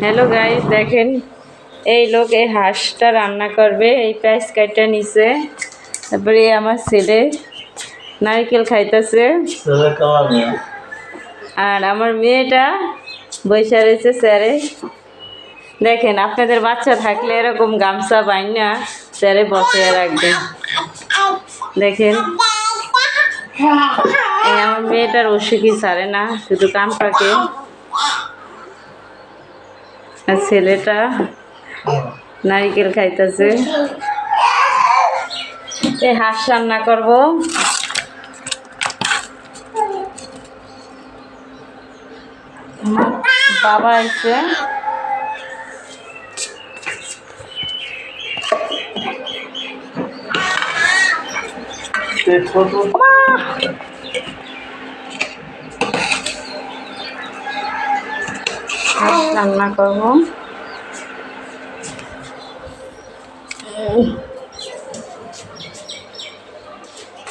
Hello guys, দেখেন এই লোক এই হাঁসটা রান্না করবে। এই পেঁয়াজ কাটা নিছে, তারপরে আমার ছেলে নারকেল খাইতেছে, আর আমার মেয়েটা বৈশা রয়েছে স্যারে। দেখেন, আপনাদের বাচ্চা থাকলে এরকম গামছা বাইনা স্যারে বসে রাখবেন। দেখেন, এই আমার মেয়েটার অসুখই ছাড়ে না, শুধু কাম পাকে। আর ছেলেটা নারিকেল খাইতেছে। এই হাঁস রান্না করবো। বাবা এসে রান্না করবো।